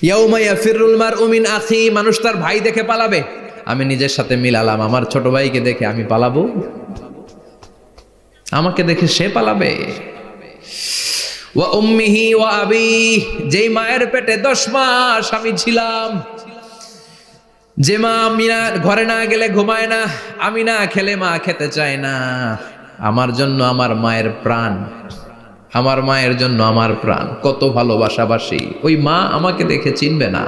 ইয়াউমা ইয়াফিরুল মারউ মিন আখি, মানুষ তার ভাই দেখে পালাবে। আমি নিজের সাথে মিলালাম, আমার ছোট ভাইকে দেখে আমি পালাবো? আমাকে দেখে সে পালাবে? ওয়া উম্মিহি ওয়া আবি, যেই মায়ের পেটে 10 মাস আমি ছিলাম, যে মা আমি না ঘরে না গেলে ঘুমায় না, আমি না খেলে মা খেতে চায় না, আমার জন্য আমার মায়ের প্রাণ, আমার মায়ের জন্য আমার প্রাণ, কত ভালোবাসাবাসী। ওই মা আমাকে দেখে চিনবে না,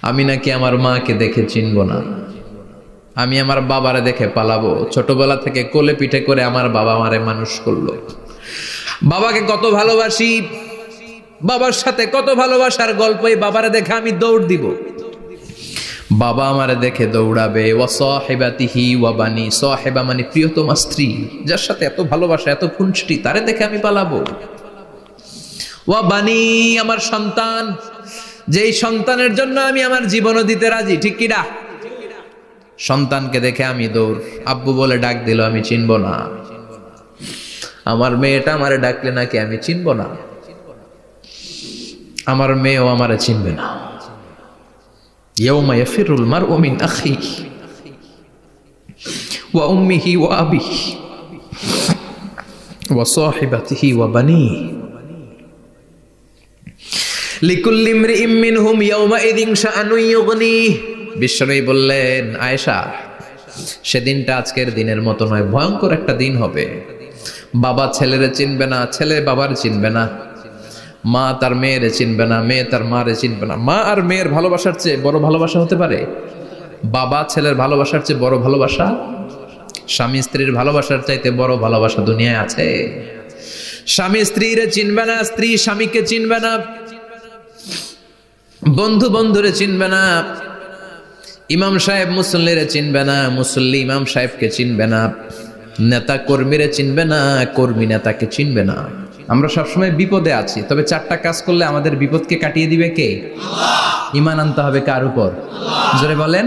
আমি নাকি আমার মাকে দেখে চিনব না। আমি আমার বাবারে দেখে পালাবো। ছোটবেলা থেকে কোলে পিঠে করে আমার বাবা আমারে মানুষ করলো, বাবাকে কত ভালোবাসি, বাবার সাথে কত ভালোবাসার গল্প, এই বাবারে দেখে আমি দৌড় দিব, বাবা আমারে দেখে দৌড়াবে। ওয়া সাহিবাতিহি ওয়া বানি, সাহিবা মানে প্রিয়তমা স্ত্রী, যার সাথে এত ভালোবাসা এত খুনসুটি, তারে দেখে আমি পালাবো। ওয়া বানি, আমার সন্তান, যেই সন্তানের জন্য আমি আমার জীবনও দিতে রাজি, ঠিক কিনা? সন্তানকে দেখে আমি দৌড়। আব্বু বলে ডাক দিল, আমি চিনব না। আমার মেয়েটা আমারে ডাকলে নাকি আমি চিনব না, আমার মেয়েও আমারে চিনবে না। ইয়াউমা ইয়াফিরুল মারউ মিন আখিহি ওয়া উম্মিহি ওয়া আবিহি ওয়া সাহিবাতিহি ওয়া বানিহি লিকুল্লি ইমরিইম মিনহুম ইয়াউমাইযিন শাআনুন ইউগনিহি। বিশ্বনবী বললেন, আয়েশা, সেদিনটা আজকের দিনের মতো নয়, ভয়ঙ্কর একটা দিন হবে। বাবা ছেলেরে চিনবে না, ছেলে বাবার চিনবে না, মা তার মেয়েরে চিনবে না, মেয়ে তার মারে চিনবে না। মা আর মেয়ের ভালোবাসার চেয়ে বড় ভালোবাসা হতে পারে? বাবা ছেলের ভালোবাসার চেয়ে বড় ভালোবাসা? স্বামী স্ত্রীর ভালোবাসার চাইতে বড় ভালোবাসা দুনিয়ায় আছে? স্বামী স্ত্রীরে চিনবে না, স্ত্রী স্বামীকে চিনবে না, বন্ধু বন্ধুরে চিনবে না, ইমাম সাহেব মুসল্লিরে চিনবে না, মুসল্লি ইমাম সাহেবকে চিনবে না, নেতা কর্মীরে চিনবে না, কর্মী নেতাকে চিনবে না। আমরা সবসময় বিপদে আছি, তবে 4টা কাজ করলে আমাদের বিপদকে কাটিয়ে দিবে কে? আল্লাহ। ঈমান আনতে হবে কার উপর? আল্লাহ। জোরে বলেন।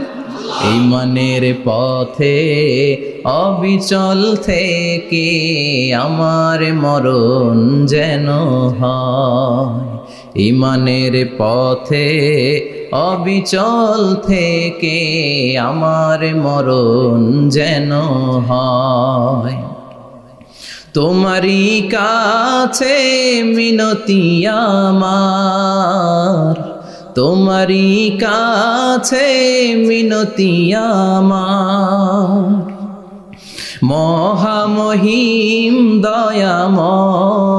ঈমানের পথে অবিচল থেকে আমার মরণ যেন হয়, ঈমানের পথে অবিচল থেকে আমার মরণ যেন হয়। তোমারই কাছে মিনতি আমার, তোমারই কাছে মিনতি আমার, মহামহিম দয়াময়